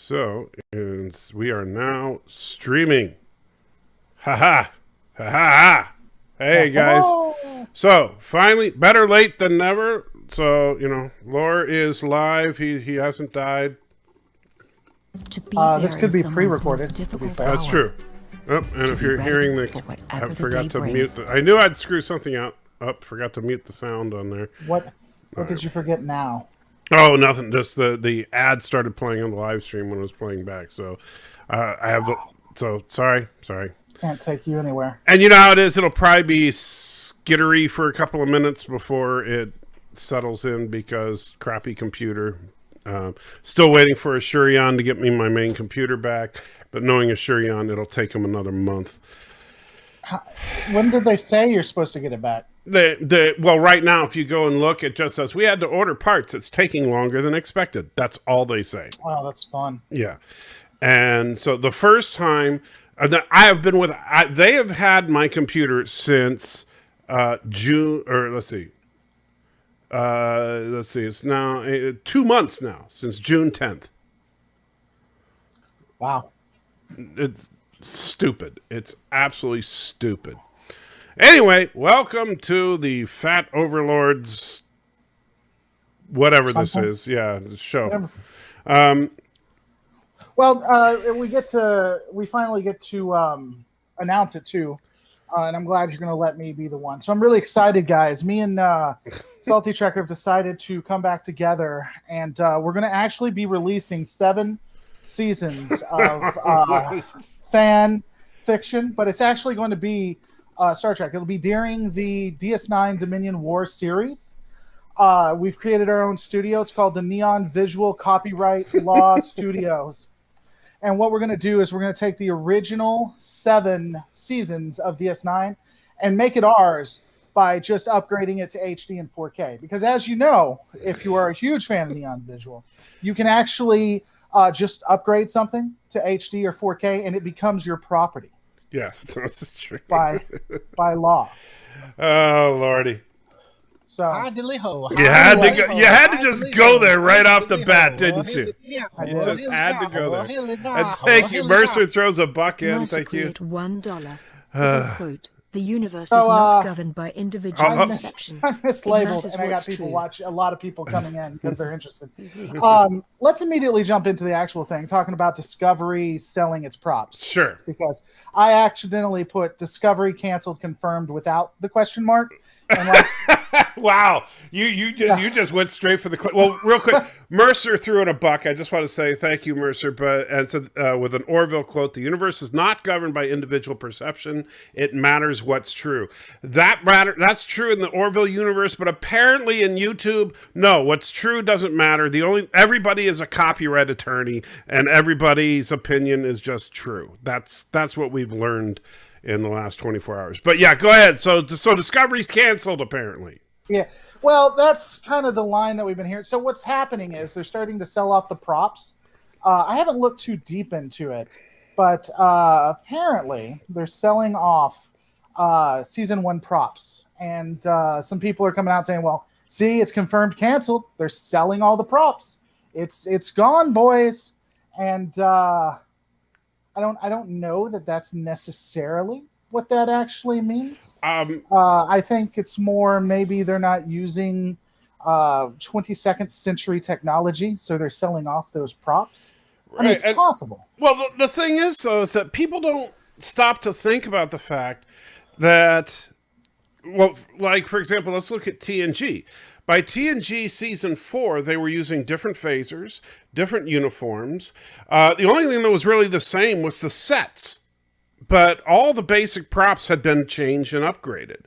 So, and we are now streaming. Ha ha. Ha ha ha. Hey, guys. So, finally, better late than never. So, Lore is live. He hasn't died. This could be pre-recorded. That's true. Oh, and if you're hearing I forgot to mute. I knew I'd screw something up. Forgot to mute the sound on there. What did you forget now? Oh, nothing. Just the ad started playing on the live stream when it was playing back. So I have so sorry. Can't take you anywhere. And you know how it is. It'll probably be skittery for a couple of minutes before it settles in because crappy computer. Still waiting for Ashurion to get me my main computer back, but knowing Ashurion, it'll take him another month. When did they say you're supposed to get it back? Well, right now, if you go and look, it just says we had to order parts. It's taking longer than expected. That's all they say. Wow, that's fun. Yeah, and so the first time I have been with, they have had my computer since June, or let's see, it's now 2 months now since June 10th. Wow, it's stupid. It's absolutely stupid. Anyway, welcome to the FatOverlords, whatever Something? this is. Yeah, the show. We finally get to announce it too, and I'm glad you're going to let me be the one. So I'm really excited, guys. Me and Salty Trekker have decided to come back together, and we're going to actually be releasing 7 seasons of fan fiction, but it's actually going to be Star Trek. It'll be during the DS9 Dominion War series. We've created our own studio. It's called the Neon Visual Copyright Law Studios. And what we're going to do is we're going to take the original 7 seasons of DS9 and make it ours by just upgrading it to HD and 4K. Because as you know, if you are a huge fan of Neon Visual, you can actually just upgrade something to HD or 4K and it becomes your property. Yes, that's true. By law. Oh, Lordy. So you had to just go there right off the bat, didn't you? Yeah, you just had to go there. And thank you. Mercer throws a buck in. Thank you. $1. Quote, the universe is not governed by individual perception. I mislabeled, and I got a lot of people coming in because they're interested. Let's immediately jump into the actual thing, talking about Discovery selling its props. Sure. Because I accidentally put Discovery canceled confirmed without the question mark. And wow, you just went straight for the clip. Well, real quick, Mercer threw in a buck. I just want to say thank you, Mercer. And said with an Orville quote, "The universe is not governed by individual perception. It matters what's true." That's true in the Orville universe, but apparently in YouTube, no. What's true doesn't matter. Everybody is a copyright attorney, and everybody's opinion is just true. That's what we've learned in the last 24 hours. But yeah, go ahead. So Discovery's canceled, apparently. Yeah. Well, that's kind of the line that we've been hearing. So what's happening is they're starting to sell off the props. I haven't looked too deep into it, but apparently they're selling off season 1 props. And some people are coming out saying, well, see, it's confirmed canceled. They're selling all the props. It's gone, boys. And I don't know that that's necessarily what that actually means. I think it's more maybe they're not using 22nd century technology, so they're selling off those props. Right. I mean, it's possible. Well, the thing is, though, is that people don't stop to think about the fact that, well, like, for example, let's look at TNG. By TNG Season 4, they were using different phasers, different uniforms. The only thing that was really the same was the sets. But all the basic props had been changed and upgraded.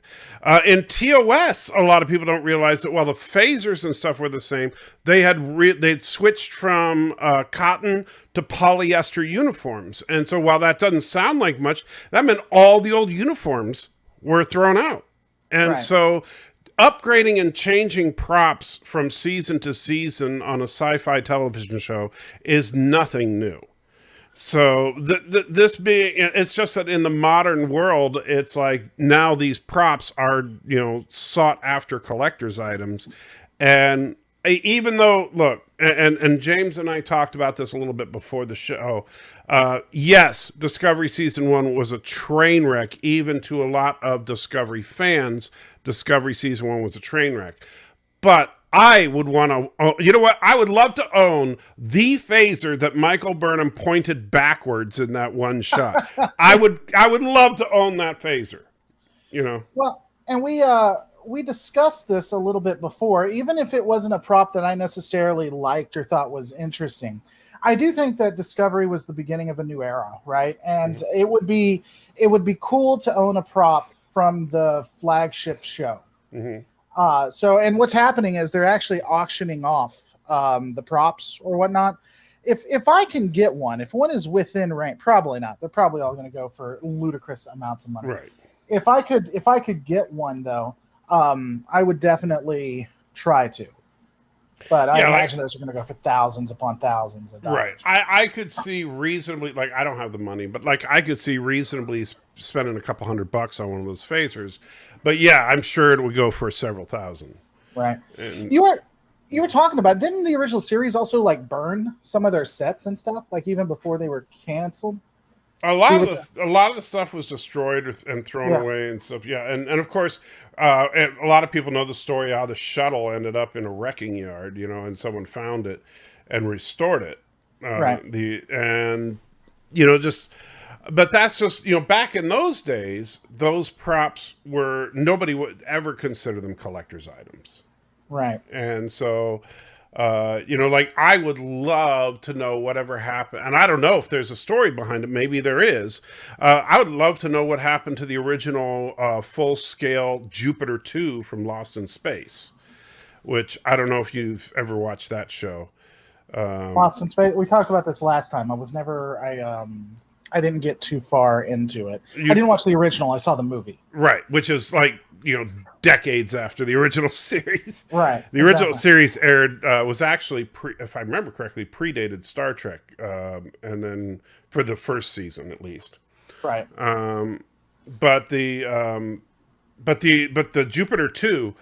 In TOS, a lot of people don't realize that while the phasers and stuff were the same, they'd switched from cotton to polyester uniforms. And so while that doesn't sound like much, that meant all the old uniforms were thrown out. And so upgrading and changing props from season to season on a sci-fi television show is nothing new. So it's just that in the modern world, it's like now these props are, sought after collector's items. And even though, look, and James and I talked about this a little bit before the show. Yes, Discovery Season 1 was a train wreck. Even to a lot of Discovery fans, Discovery Season 1 was a train wreck. But I would want to, you know what? I would love to own the phaser that Michael Burnham pointed backwards in that one shot. I would love to own that phaser, you know? Well, and we discussed this a little bit before, even if it wasn't a prop that I necessarily liked or thought was interesting. I do think that Discovery was the beginning of a new era, right? And it would be cool to own a prop from the flagship show. And what's happening is they're actually auctioning off the props or whatnot. If I can get one, if one is within range, probably not. They're probably all going to go for ludicrous amounts of money. Right. If I could get one though, I would definitely try to. But I imagine those are going to go for thousands upon thousands of dollars. Right. I could see reasonably, like, I don't have the money, but like I could see reasonably spending a couple $100 on one of those phasers. But yeah, I'm sure it would go for several thousand. Right. And You were talking about, didn't the original series also like burn some of their sets and stuff, like even before they were canceled? a lot of the stuff was destroyed and thrown away and stuff. Yeah, and of course, and a lot of people know the story how the shuttle ended up in a wrecking yard, you know, and someone found it and restored it. Right. But that's just, you know, back in those days, those props were, nobody would ever consider them collector's items. Right. And so, you know, like, I would love to know whatever happened. And I don't know if there's a story behind it. Maybe there is. I would love to know what happened to the original full-scale Jupiter 2 from Lost in Space, which I don't know if you've ever watched that show. Lost in Space. We talked about this last time. I didn't get too far into it. I didn't watch the original. I saw the movie. Right, which is like, you know, decades after the original series. Right. The original series aired, was actually, if I remember correctly, predated Star Trek, and then for the first season at least. Right. But the Jupiter 2,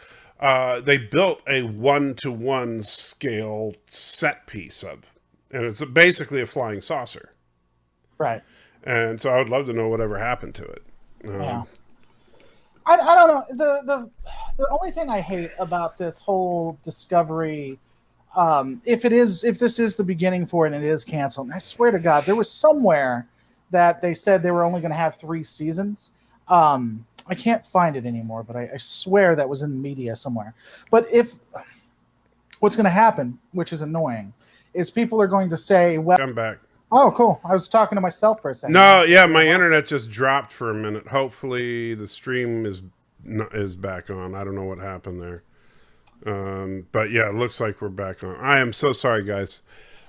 they built a 1-to-1 scale set piece of, and it's basically a flying saucer. Right. And so I would love to know whatever happened to it. Yeah. I don't know. The only thing I hate about this whole Discovery, if this is the beginning for it and it is canceled, and I swear to God, there was somewhere that they said they were only going to have 3 seasons. I can't find it anymore, but I swear that was in the media somewhere. But what's going to happen, which is annoying, is people are going to say, well, I'm back. Oh, cool. I was talking to myself for a second. No, yeah, my internet just dropped for a minute. Hopefully the stream is back on. I don't know what happened there. But yeah, it looks like we're back on. I am so sorry, guys.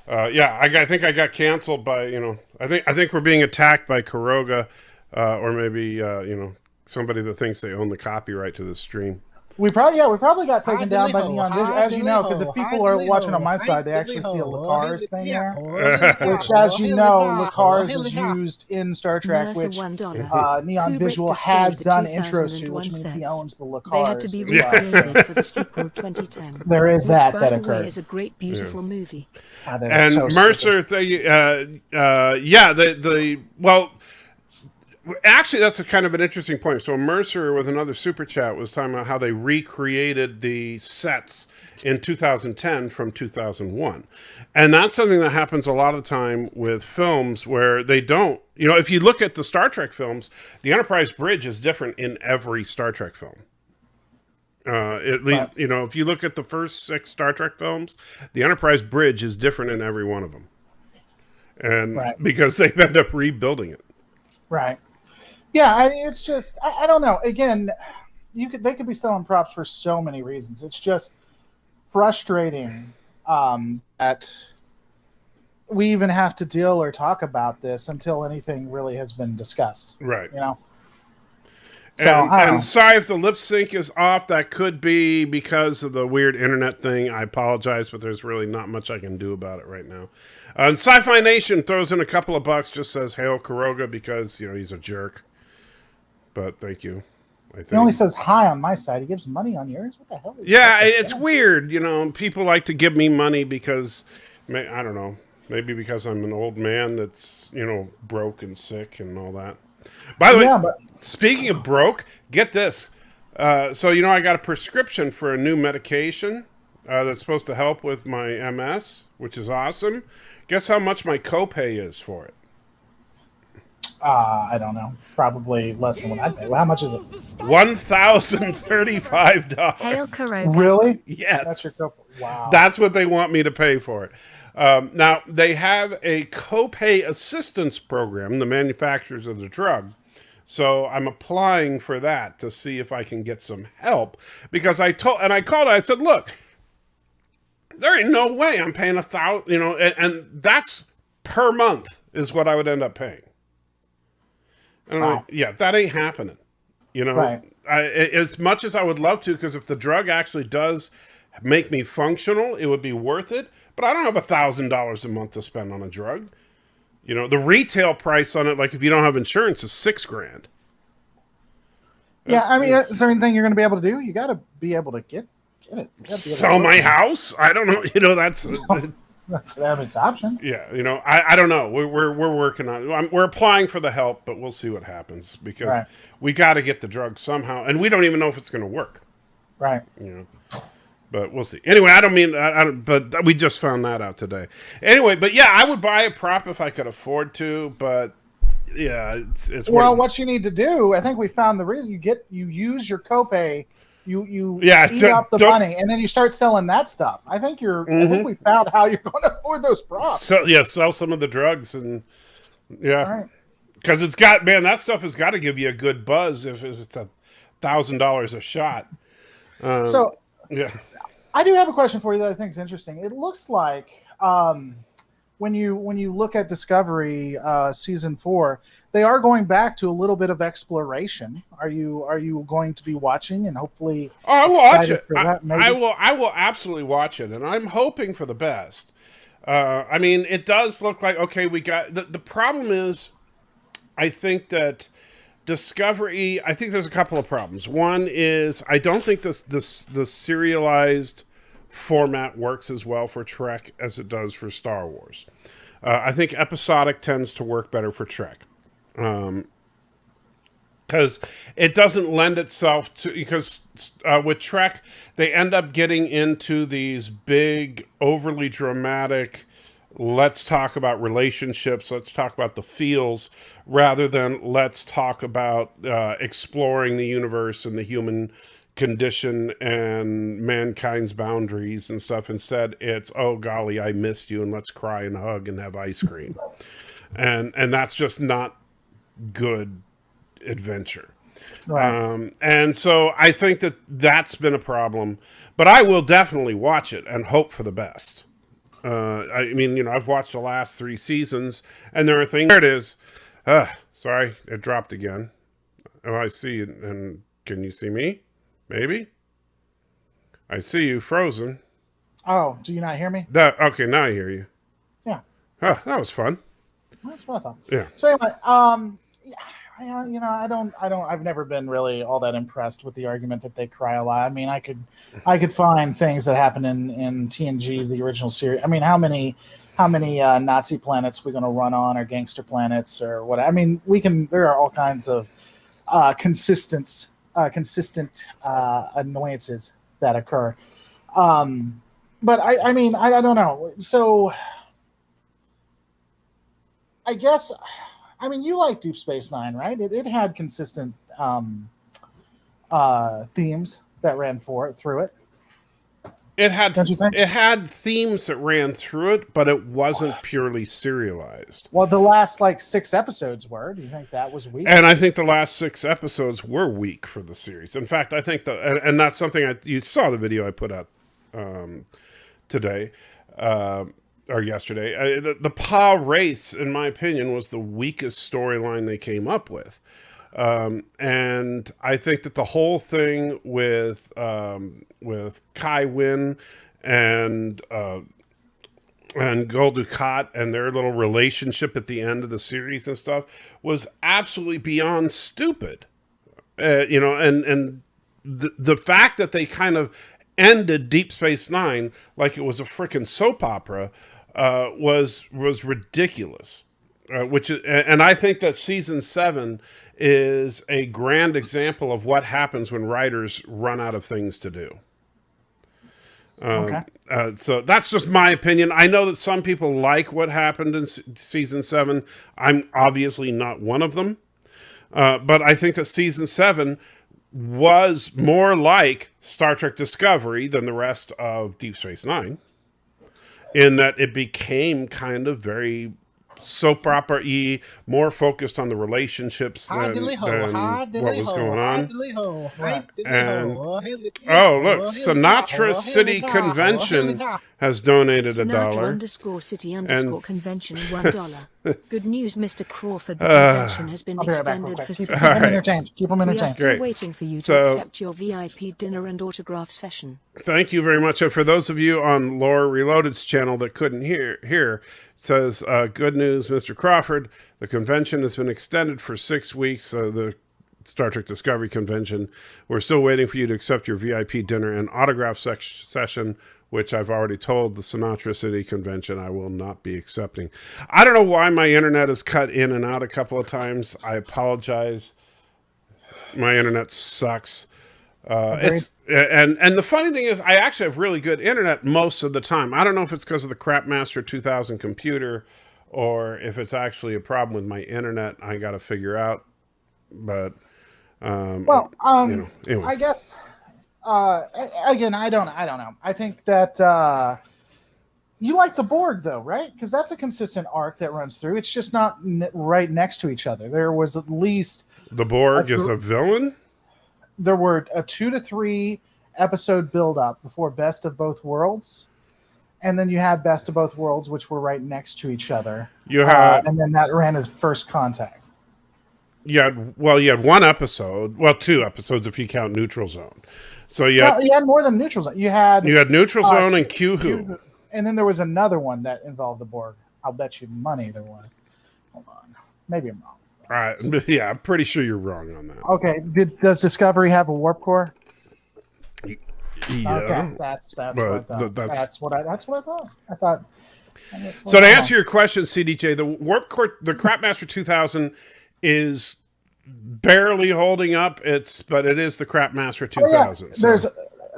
I think I got canceled by, you know, I think we're being attacked by Kuroga, or maybe, you know, somebody that thinks they own the copyright to this stream. We probably got taken down by Neon Vision, as you know, because if people are watching on my side, they actually see a Lacars thing there, which, as you know, Lacars is used in Star Trek, which Neon Visual has done intros to, which means he owns the Lacars. They had to be recreated for the sequel 2010. There is that by the occurred. way, is a great, beautiful movie. And so Mercer, well, actually, that's a kind of an interesting point. So Mercer, with another super chat, was talking about how they recreated the sets in 2010 from 2001. And that's something that happens a lot of the time with films where they don't, you know, if you look at the Star Trek films, the Enterprise bridge is different in every Star Trek film. You know, if you look at the first 6 Star Trek films, the Enterprise bridge is different in every one of them. And because they end up rebuilding it. Right. Yeah, I mean, it's just, I don't know. Again, they could be selling props for so many reasons. It's just frustrating that we even have to deal or talk about this until anything really has been discussed. Right. You know? So, and sorry if the lip sync is off. That could be because of the weird internet thing. I apologize, but there's really not much I can do about it right now. And Sci-Fi Nation throws in a couple of bucks, just says, hail Kuroga, because, you know, he's a jerk. But thank you. I think. He only says hi on my side. He gives money on yours. What the hell? It's weird. People like to give me money because, I don't know, maybe because I'm an old man that's, broke and sick and all that. By the way, speaking of broke, get this. So, I got a prescription for a new medication that's supposed to help with my MS, which is awesome. Guess how much my copay is for it? I don't know. Probably less than what I pay. Well, how much is it? $1,035. Hail Corona. Really? Yes. That's your copay. Wow. That's what they want me to pay for it. Now, they have a copay assistance program, the manufacturers of the drug. So I'm applying for that to see if I can get some help. Because I called, I said, look, there ain't no way I'm paying $1,000, and that's per month is what I would end up paying. And I'm like, yeah, that ain't happening. Right. As much as I would love to, because if the drug actually does make me functional, it would be worth it. But I don't have $1,000 a month to spend on a drug. The retail price on it, like if you don't have insurance, is $6,000. Yeah, I mean, is there anything you're going to be able to do? You got to be able to get it. Sell my house? I don't know. That's its option. Yeah, I don't know. We're working on it. We're applying for the help, but we'll see what happens because we got to get the drug somehow, and we don't even know if it's going to work. Right. But we'll see. Anyway, but we just found that out today. Anyway, but yeah, I would buy a prop if I could afford to, but yeah, it's well, what you need to do, I think we found the reason you use your copay. You eat up the money, and then you start selling that stuff. I think I think we found how you're going to afford those props. So sell some of the drugs, and because that stuff has got to give you a good buzz if it's $1,000 a shot. So I do have a question for you that I think is interesting. It looks like when you look at Discovery season 4, they are going back to a little bit of exploration. Are you going to be watching and hopefully? Oh, I will watch it. I will absolutely watch it, and I'm hoping for the best. I mean, it does look like we got the problem is, I think that Discovery. I think there's a couple of problems. One is I don't think the serialized format works as well for Trek as it does for Star Wars. I think episodic tends to work better for Trek. Because it doesn't lend itself to, because with Trek, they end up getting into these big, overly dramatic, let's talk about relationships, let's talk about the feels, rather than let's talk about exploring the universe and the human condition and mankind's boundaries and stuff. Instead, it's, oh golly, I missed you, and let's cry and hug and have ice cream. And that's just not good adventure. Right. And so I think that's been a problem, but I will definitely watch it and hope for the best. I mean, I've watched the last 3 seasons, and there are things. There it is. Sorry, it dropped again. Oh, I see it. And can you see me? Maybe. I see you frozen. Oh, do you not hear me? Okay, now I hear you. Yeah. That was fun. That's what I thought. Yeah. So anyway, I've never been really all that impressed with the argument that they cry a lot. I mean, I could find things that happen in TNG, the original series. I mean, how many Nazi planets we're going to run on, or gangster planets, or what? I mean, there are all kinds of consistent annoyances that occur. But I mean, I don't know. So I guess, I mean, you like Deep Space Nine, right? It had consistent themes that ran through it. It had, don't you think? It had themes that ran through it, but it wasn't purely serialized. Well, the last 6 episodes were. Do you think that was weak? And I think the last 6 episodes were weak for the series. In fact, I think and that's something you saw the video I put out today or yesterday. The Pa race, in my opinion, was the weakest storyline they came up with. And I think that the whole thing with Kai Wynn and Gul Dukat and their little relationship at the end of the series and stuff was absolutely beyond stupid. And the fact that they kind of ended Deep Space Nine like it was a freaking soap opera was ridiculous. And I think that season 7 is a grand example of what happens when writers run out of things to do. Okay. So that's just my opinion. I know that some people like what happened in season 7. I'm obviously not one of them. But I think that season 7 was more like Star Trek Discovery than the rest of Deep Space Nine, in that it became kind of very soap opera-y, more focused on the relationships than what was going on. And look, Sinatra City Convention has donated Sinatra_City_Convention $1. Good news, Mr. Crawford. The convention has been extended for 6 Keep them entertained. Keep them We are entertained. still waiting for you to accept your VIP dinner and autograph session. Thank you very much. And for those of you on Laura Reloaded's channel that couldn't hear, it says, good news, Mr. Crawford. The convention has been extended for 6 weeks. The Star Trek Discovery Convention. We're still waiting for you to accept your VIP dinner and autograph session, which I've already told the Sinatra City Convention I will not be accepting. I don't know why my internet is cut in and out a couple of times. I apologize. My internet sucks. And the funny thing is, I actually have really good internet most of the time. I don't know if it's because of the Crapmaster 2000 computer or if it's actually a problem with my internet. I got to figure out. But anyway. I guess again, I don't know. I think that you like the Borg though, right? Because that's a consistent arc that runs through. It's just not right next to each other. There was at least the Borg is a villain. There were a 2 to 3 episode build up before Best of Both Worlds, and then you had Best of Both Worlds, which were right next to each other. You had, and then that ran as First Contact. You had one episode. Well, 2 episodes if you count Neutral Zone. So you had more than Neutral Zone. You had Neutral Zone and Q-Who. And then there was another one that involved the Borg. I'll bet you money there was. Hold on. Maybe I'm wrong. Yeah, I'm pretty sure you're wrong on that. Okay. Does Discovery have a warp core? Yeah. Okay. That's what I thought. That's what I thought. I thought. So to answer your question, CDJ, the warp core, the Crapmaster 2000 is barely holding up. But it is the Crapmaster 2000. Yeah.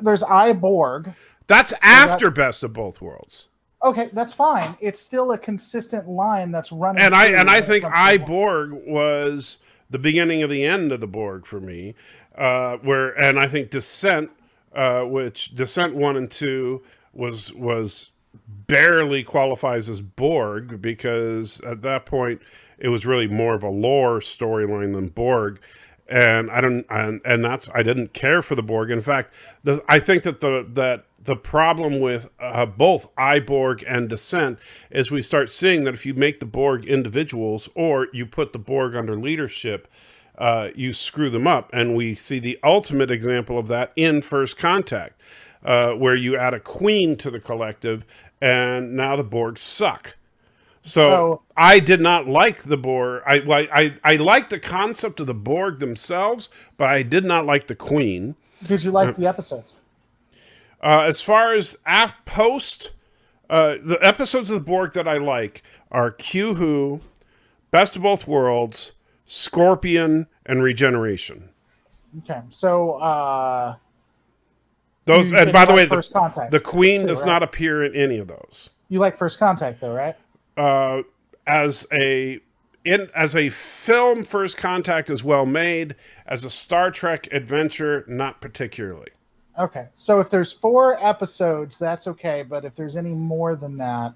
There's iBorg. That's after Best of Both Worlds. Okay, that's fine. It's still a consistent line that's running. And I think iBorg was the beginning of the end of the Borg for me. And I think Descent, which Descent 1 and 2 was barely qualifies as Borg, because at that point it was really more of a lore storyline than Borg. And I didn't care for the Borg. In fact, I think that the problem with both iBorg and Descent is we start seeing that if you make the Borg individuals or you put the Borg under leadership, you screw them up. And we see the ultimate example of that in First Contact, where you add a queen to the collective, and now the Borg suck. So I did not like the Borg. I liked the concept of the Borg themselves, but I did not like the queen. Did you like the episodes? As far as post, the episodes of the Borg that I like are Q-Who, Best of Both Worlds, Scorpion, and Regeneration. Okay, so those. And by the way, First Contact, the Queen too, does not appear in any of those. You like First Contact, though, right? As a film, First Contact is well made. As a Star Trek adventure, not particularly. Okay, so if there's 4 episodes, that's okay. But if there's any more than that,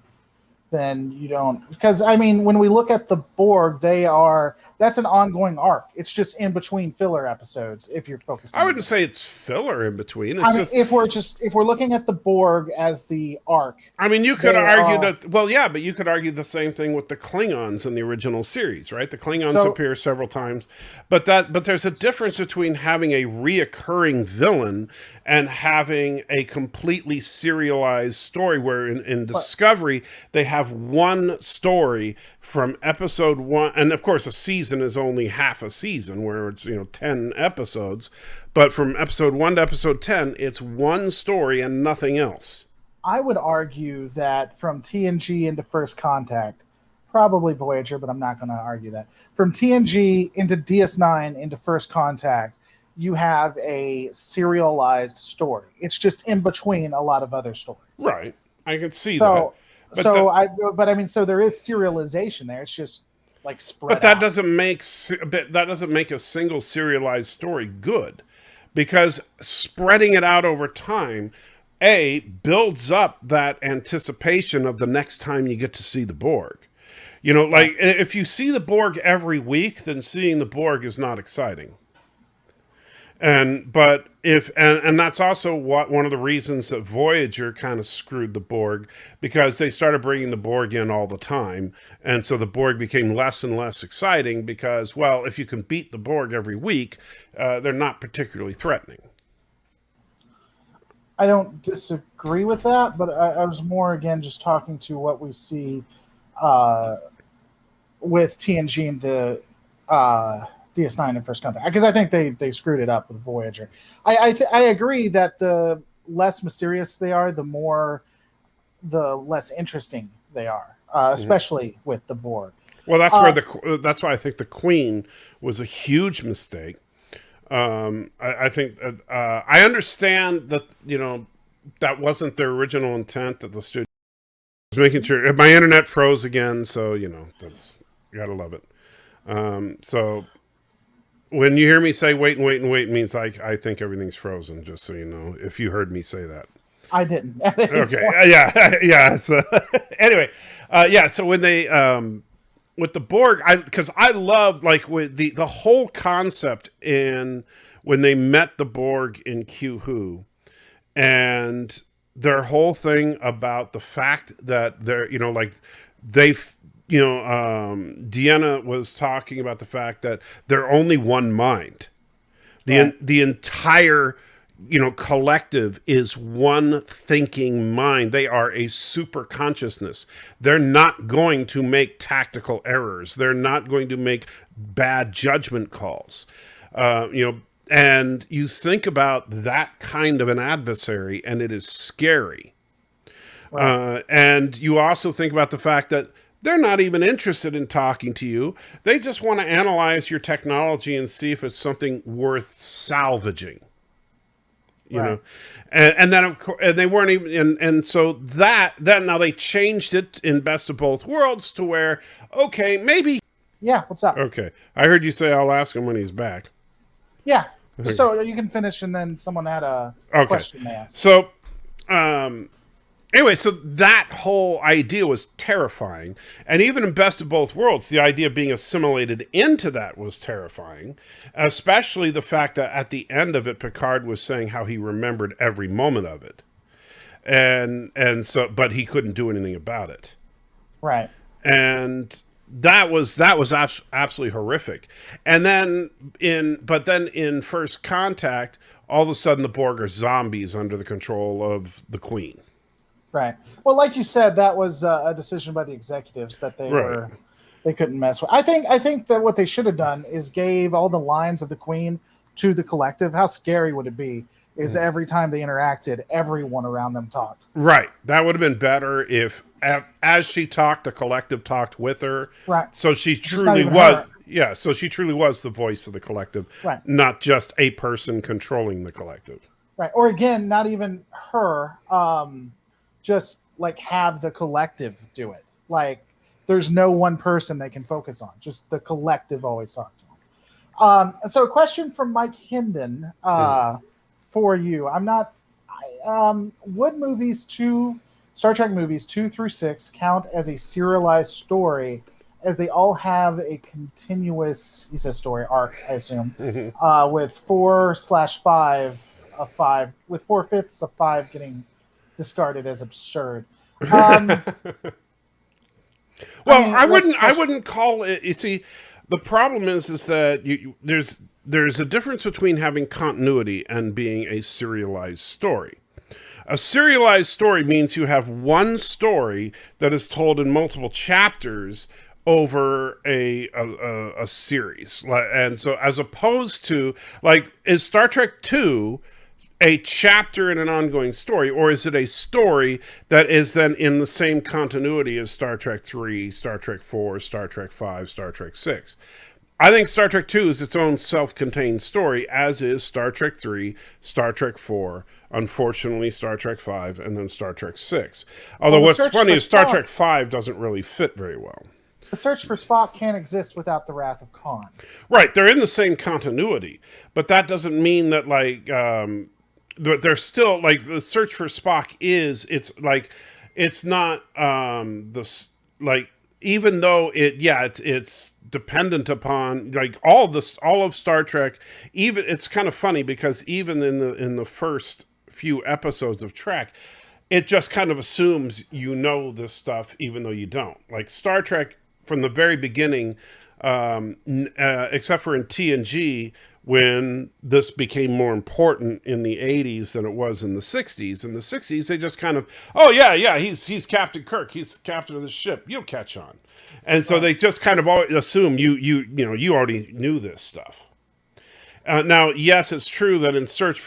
then you don't. Because, I mean, when we look at the Borg, that's an ongoing arc. It's just in between filler episodes, if you're focused on I wouldn't say it's filler in between. It's if we're looking at the Borg as the arc. I mean, you could argue that, but you could argue the same thing with the Klingons in the original series, right? The Klingons appear several times, but there's a difference between having a reoccurring villain and having a completely serialized story where in Discovery, they have have one story from episode 1, and of course a season is only half a season where it's 10 episodes, but from episode 1 to episode 10 it's one story and nothing else. I would argue that from TNG into First Contact, probably Voyager, but I'm not going to argue that. From TNG into DS9 into First Contact, you have a serialized story. It's just in between a lot of other stories. Right. I can see that. But I mean, so there is serialization there. It's just like spread But that out. doesn't make a single serialized story good, because spreading it out over time builds up that anticipation of the next time you get to see the Borg. Like if you see the Borg every week, then seeing the Borg is not exciting. And that's also one of the reasons that Voyager kind of screwed the Borg, because they started bringing the Borg in all the time, and so the Borg became less and less exciting because, well, if you can beat the Borg every week, they're not particularly threatening. I don't disagree with that, but I was more, again, just talking to what we see with TNG and the DS9 and First Contact, because I think they screwed it up with Voyager. I agree that the less mysterious they are, the less interesting they are, especially with the Borg. Well, that's why I think the Queen was a huge mistake. I think I understand that that wasn't their original intent, that the studio was making sure. My internet froze again, so that's, you gotta love it. So when you hear me say wait and wait and wait, means I think everything's frozen, just so you know, if you heard me say that. I didn't. Okay. Yeah. So anyway, so when they with the Borg, because I loved with the whole concept in when they met the Borg in Q-Who, and their whole thing about the fact that they're Deanna was talking about the fact that they're only one mind. The entire collective is one thinking mind. They are a super consciousness. They're not going to make tactical errors. They're not going to make bad judgment calls. And you think about that kind of an adversary, and it is scary. Right. And you also think about the fact that they're not even interested in talking to you. They just want to analyze your technology and see if it's something worth salvaging. You know, and then of course, and they weren't even, and so then now they changed it in Best of Both Worlds to where, okay, maybe. Yeah, what's up? Okay, I heard you say I'll ask him when he's back. Yeah, so you can finish, and then someone had a question they asked. So, anyway, so that whole idea was terrifying. And even in Best of Both Worlds, the idea of being assimilated into that was terrifying, especially the fact that at the end of it, Picard was saying how he remembered every moment of it. And so, but he couldn't do anything about it. Right. And that was absolutely horrific. And then in First Contact, all of a sudden the Borg are zombies under the control of the Queen. Right. Well, like you said, that was a decision by the executives that they couldn't mess with. I think that what they should have done is gave all the lines of the Queen to the collective. How scary would it be? Is every time they interacted, everyone around them talked. Right. That would have been better if, as she talked, the collective talked with her. Right. So she truly was. Yeah. So she truly was the voice of the collective. Right. Not just a person controlling the collective. Right. Or again, not even her. Just have the collective do it. There's no one person they can focus on. Just the collective always talk to them. So a question from Mike Hinden for you. Would Star Trek movies 2 through 6 count as a serialized story, as they all have a continuous, he says, story arc, I assume, with 4/5 of 5, with 4/5 of 5 getting discarded as absurd. Well, I wouldn't call it. You see, the problem is that there's a difference between having continuity and being a serialized story. A serialized story means you have one story that is told in multiple chapters over a series. And so as opposed to, like, is Star Trek 2 a chapter in an ongoing story, or is it a story that is then in the same continuity as Star Trek 3, Star Trek 4, Star Trek 5, Star Trek 6? I think Star Trek 2 is its own self-contained story, as is Star Trek 3, Star Trek 4, unfortunately Star Trek 5, and then Star Trek 6. Although what's funny is Star Trek 5 doesn't really fit very well. The search for Spock can't exist without the Wrath of Khan. Right, they're in the same continuity, but that doesn't mean that, like, they're still, like, the search for Spock it's not, like, even though it's dependent upon, like, all of Star Trek. Even it's kind of funny because even in the first few episodes of Trek, it just kind of assumes this stuff even though you don't. Like Star Trek from the very beginning, except for in TNG, when this became more important in the 80s than it was in the 60s. In the 60s, they just kind of, he's Captain Kirk. He's the captain of the ship. You'll catch on. And so they just kind of always assume you already knew this stuff. Now, yes, it's true that in Search for